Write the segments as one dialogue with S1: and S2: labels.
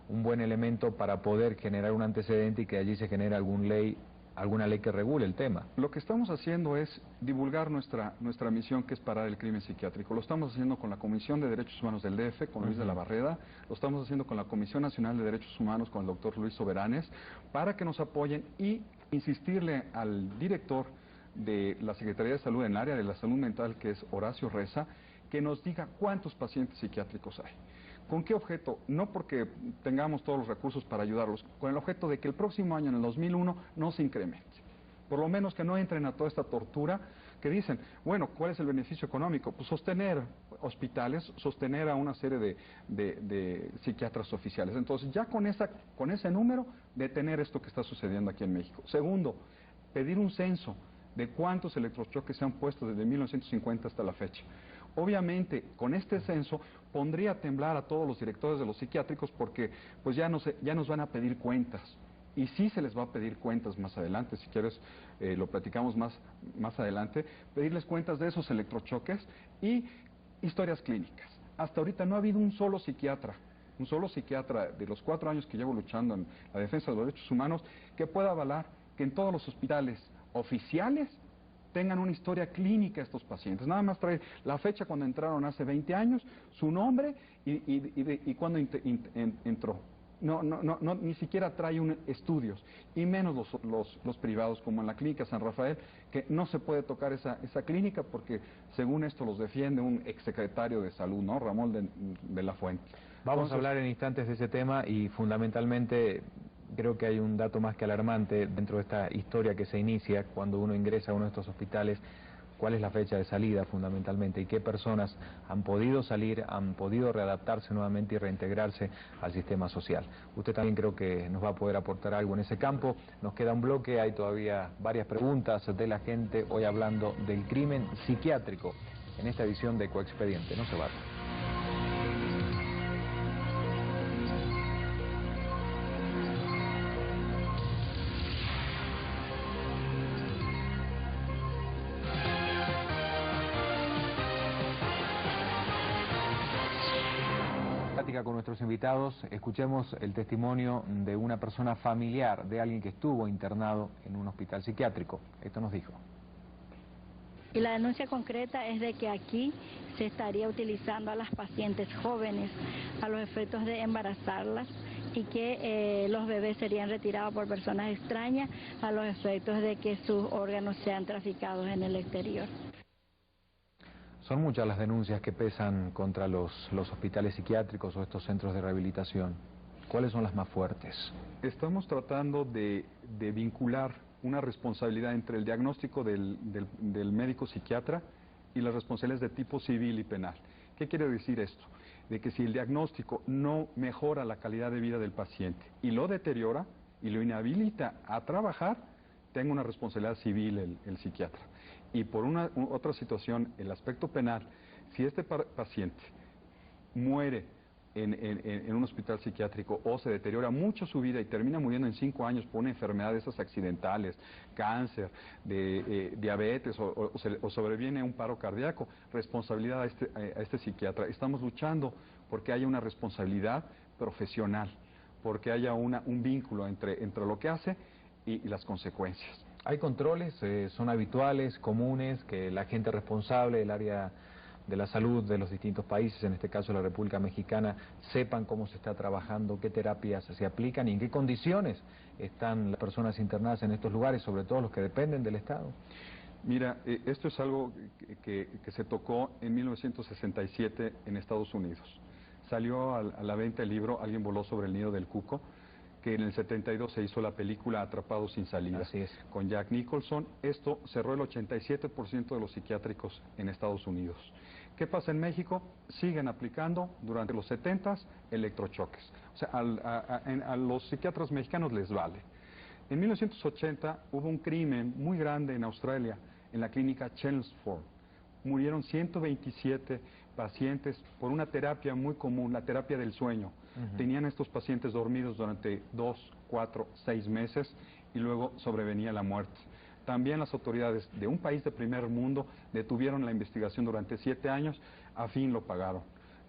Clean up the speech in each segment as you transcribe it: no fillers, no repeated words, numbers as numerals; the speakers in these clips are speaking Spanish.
S1: un buen elemento para poder generar un antecedente y que allí se genere alguna ley que regule el tema.
S2: Lo que estamos haciendo es divulgar nuestra misión, que es parar el crimen psiquiátrico. Lo estamos haciendo con la Comisión de Derechos Humanos del DF, con Luis de la Barreda, lo estamos haciendo con la Comisión Nacional de Derechos Humanos, con el doctor Luis Soberanes, para que nos apoyen y insistirle al director de la Secretaría de Salud en el área de la salud mental, que es Horacio Reza, que nos diga cuántos pacientes psiquiátricos hay. ¿Con qué objeto? No porque tengamos todos los recursos para ayudarlos, con el objeto de que el próximo año, en el 2001, no se incremente. Por lo menos que no entren a toda esta tortura que dicen, bueno, ¿cuál es el beneficio económico? Pues sostener hospitales, sostener a una serie de psiquiatras oficiales. Entonces, ya con ese número, detener esto que está sucediendo aquí en México. Segundo, pedir un censo de cuántos electrochoques se han puesto desde 1950 hasta la fecha. Obviamente, con este censo pondría a temblar a todos los directores de los psiquiátricos, porque pues ya nos van a pedir cuentas. Y sí se les va a pedir cuentas más adelante, si quieres lo platicamos más adelante, pedirles cuentas de esos electrochoques y historias clínicas. Hasta ahorita no ha habido un solo psiquiatra de los 4 años que llevo luchando en la defensa de los derechos humanos, que pueda avalar que en todos los hospitales oficiales tengan una historia clínica estos pacientes. Nada más trae la fecha cuando entraron hace 20 años, su nombre y cuándo entró. No, ni siquiera trae estudios, y menos los privados, como en la clínica San Rafael, que no se puede tocar esa clínica porque, según esto, los defiende un exsecretario de Salud, ¿no? Ramón de la Fuente.
S1: Vamos a hablar en instantes de ese tema y, fundamentalmente, creo que hay un dato más que alarmante dentro de esta historia que se inicia cuando uno ingresa a uno de estos hospitales. ¿Cuál es la fecha de salida fundamentalmente y qué personas han podido salir, han podido readaptarse nuevamente y reintegrarse al sistema social? Usted también creo que nos va a poder aportar algo en ese campo. Nos queda un bloque, hay todavía varias preguntas de la gente, hoy hablando del crimen psiquiátrico en esta edición de Coexpediente. No se vayan. Con nuestros invitados, escuchemos el testimonio de una persona familiar de alguien que estuvo internado en un hospital psiquiátrico. Esto nos dijo.
S3: Y la denuncia concreta es de que aquí se estaría utilizando a las pacientes jóvenes a los efectos de embarazarlas y que los bebés serían retirados por personas extrañas a los efectos de que sus órganos sean traficados en el exterior.
S1: Son muchas las denuncias que pesan contra los hospitales psiquiátricos o estos centros de rehabilitación. ¿Cuáles son las más fuertes?
S2: Estamos tratando de vincular una responsabilidad entre el diagnóstico del médico psiquiatra y las responsabilidades de tipo civil y penal. ¿Qué quiere decir esto? De que si el diagnóstico no mejora la calidad de vida del paciente y lo deteriora y lo inhabilita a trabajar, tenga una responsabilidad civil el psiquiatra. Y por otra situación, el aspecto penal, si este paciente muere en un hospital psiquiátrico o se deteriora mucho su vida y termina muriendo en 5 años por una enfermedad de esas accidentales, cáncer, diabetes o sobreviene un paro cardíaco, responsabilidad a este psiquiatra. Estamos luchando porque haya una responsabilidad profesional, porque haya un vínculo entre lo que hace y las consecuencias.
S1: ¿Hay controles, son habituales, comunes, que la gente responsable del área de la salud de los distintos países, en este caso la República Mexicana, sepan cómo se está trabajando, qué terapias se aplican y en qué condiciones están las personas internadas en estos lugares, sobre todo los que dependen del Estado?
S2: Mira, esto es algo que se tocó en 1967 en Estados Unidos. Salió a la venta el libro Alguien voló sobre el nido del cuco, que en el 72 se hizo la película Atrapados sin salida.
S1: Así es.
S2: Con Jack Nicholson. Esto cerró el 87% de los psiquiátricos en Estados Unidos. ¿Qué pasa en México? Siguen aplicando durante los 70s electrochoques. O sea, a los psiquiatras mexicanos les vale. En 1980 hubo un crimen muy grande en Australia, en la clínica Chelmsford. Murieron 127 pacientes por una terapia muy común, la terapia del sueño. Tenían estos pacientes dormidos durante 2, 4, 6 meses y luego sobrevenía la muerte. También las autoridades de un país de primer mundo detuvieron la investigación durante 7 años, a fin lo pagaron.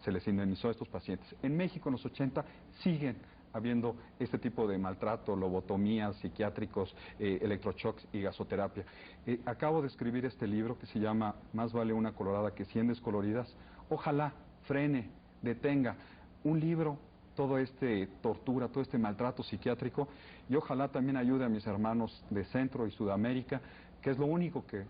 S2: Se les indemnizó a estos pacientes. En México, en los 80, siguen habiendo este tipo de maltrato, lobotomías, psiquiátricos, electroshocks y gasoterapia. Acabo de escribir este libro que se llama Más vale una colorada que 100 descoloridas. Ojalá frene, detenga un libro todo este tortura, todo este maltrato psiquiátrico, y ojalá también ayude a mis hermanos de Centro y Sudamérica, que es lo único que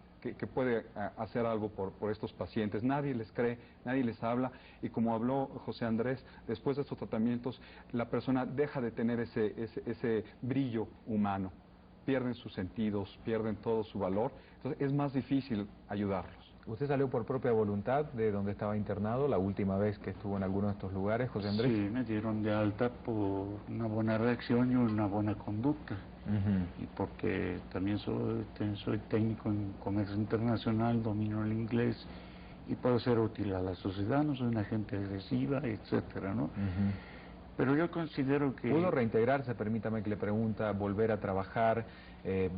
S2: puede hacer algo por estos pacientes. Nadie les cree, nadie les habla, y como habló José Andrés, después de estos tratamientos la persona deja de tener ese brillo humano, pierden sus sentidos, pierden todo su valor, entonces es más difícil ayudarlos.
S1: ¿Usted salió por propia voluntad de donde estaba internado la última vez que estuvo en alguno de estos lugares, José Andrés?
S4: Sí, me dieron de alta por una buena reacción y una buena conducta. Y porque también soy técnico en comercio internacional, domino el inglés y puedo ser útil a la sociedad, no soy una gente agresiva, etcétera, ¿no? Pero yo considero que...
S1: ¿Pudo reintegrarse, permítame que le pregunte, volver a trabajar,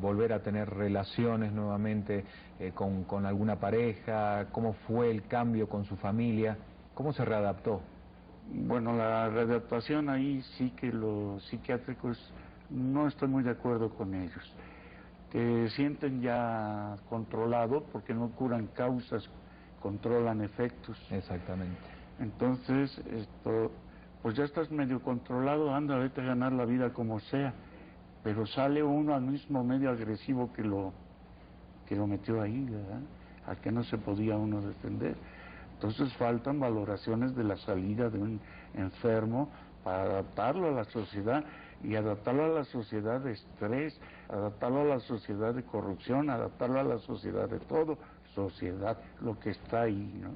S1: volver a tener relaciones nuevamente con alguna pareja? ¿Cómo fue el cambio con su familia? ¿Cómo se readaptó?
S4: Bueno, la readaptación ahí sí que los psiquiátricos no estoy muy de acuerdo con ellos. Te sienten ya controlado porque no curan causas, controlan efectos.
S1: Exactamente.
S4: Entonces, pues ya estás medio controlado, anda, vete a ganar la vida como sea, pero sale uno al mismo medio agresivo que lo metió ahí, ¿verdad? Al que no se podía uno defender. Entonces faltan valoraciones de la salida de un enfermo para adaptarlo a la sociedad, y adaptarlo a la sociedad de estrés, adaptarlo a la sociedad de corrupción, adaptarlo a la sociedad de todo, sociedad, lo que está ahí, ¿no?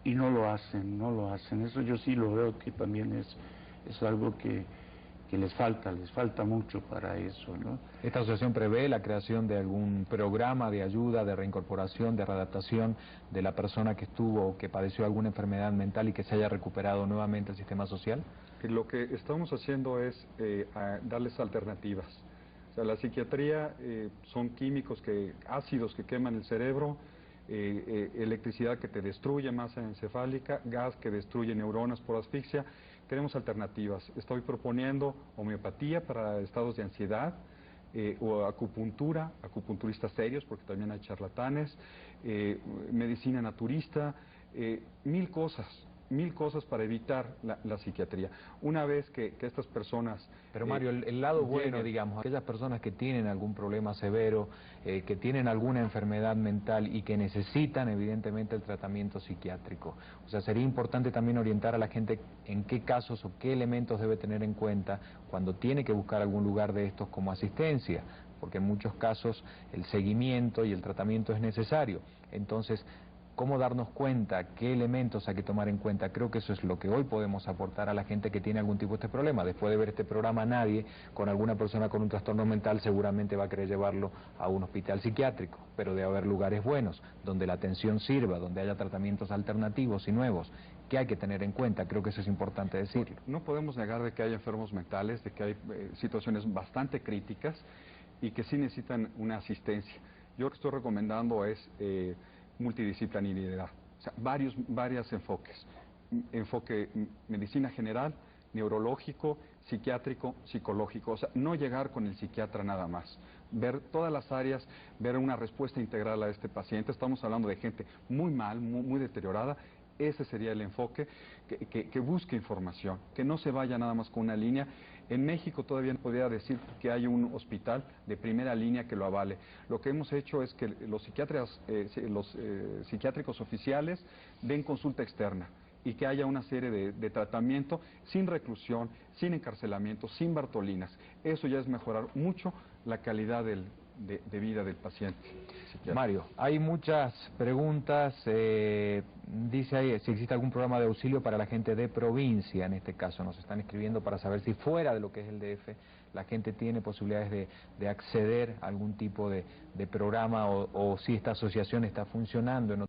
S4: Y no lo hacen. Eso yo sí lo veo que también es algo que les falta mucho para eso, ¿no?
S1: ¿Esta asociación prevé la creación de algún programa de ayuda, de reincorporación, de readaptación de la persona que estuvo o que padeció alguna enfermedad mental y que se haya recuperado nuevamente el sistema social?
S2: Lo que estamos haciendo es darles alternativas. O sea, la psiquiatría son químicos, ácidos que queman el cerebro, electricidad que te destruye masa encefálica, gas que destruye neuronas por asfixia. Queremos alternativas. Estoy proponiendo homeopatía para estados de ansiedad, o acupuntura, acupunturistas serios, porque también hay charlatanes, medicina naturista, mil cosas para evitar la psiquiatría. Una vez que estas personas...
S1: Pero Mario, el lado bueno, digamos, aquellas personas que tienen algún problema severo, que tienen alguna enfermedad mental y que necesitan evidentemente el tratamiento psiquiátrico. O sea, sería importante también orientar a la gente en qué casos o qué elementos debe tener en cuenta cuando tiene que buscar algún lugar de estos como asistencia, porque en muchos casos el seguimiento y el tratamiento es necesario. Entonces, ¿cómo darnos cuenta? ¿Qué elementos hay que tomar en cuenta? Creo que eso es lo que hoy podemos aportar a la gente que tiene algún tipo de este problema. Después de ver este programa, nadie con alguna persona con un trastorno mental seguramente va a querer llevarlo a un hospital psiquiátrico, pero debe haber lugares buenos, donde la atención sirva, donde haya tratamientos alternativos y nuevos. ¿Qué hay que tener en cuenta? Creo que eso es importante decirlo.
S2: No podemos negar de que hay enfermos mentales, de que hay situaciones bastante críticas y que sí necesitan una asistencia. Yo lo que estoy recomendando es... multidisciplinaridad, o sea, varios enfoques, enfoque medicina general, neurológico, psiquiátrico, psicológico, o sea, no llegar con el psiquiatra nada más, ver todas las áreas, ver una respuesta integral a este paciente. Estamos hablando de gente muy mal, muy deteriorada. Ese sería el enfoque, que busque información, que no se vaya nada más con una línea. En México todavía no podría decir que hay un hospital de primera línea que lo avale. Lo que hemos hecho es que los psiquiátricos oficiales den consulta externa y que haya una serie de tratamiento sin reclusión, sin encarcelamiento, sin bartolinas. Eso ya es mejorar mucho la calidad de vida del paciente.
S1: Mario, hay muchas preguntas. Dice ahí si existe algún programa de auxilio para la gente de provincia. En este caso nos están escribiendo para saber si fuera de lo que es el DF la gente tiene posibilidades de acceder a algún tipo de programa o si esta asociación está funcionando en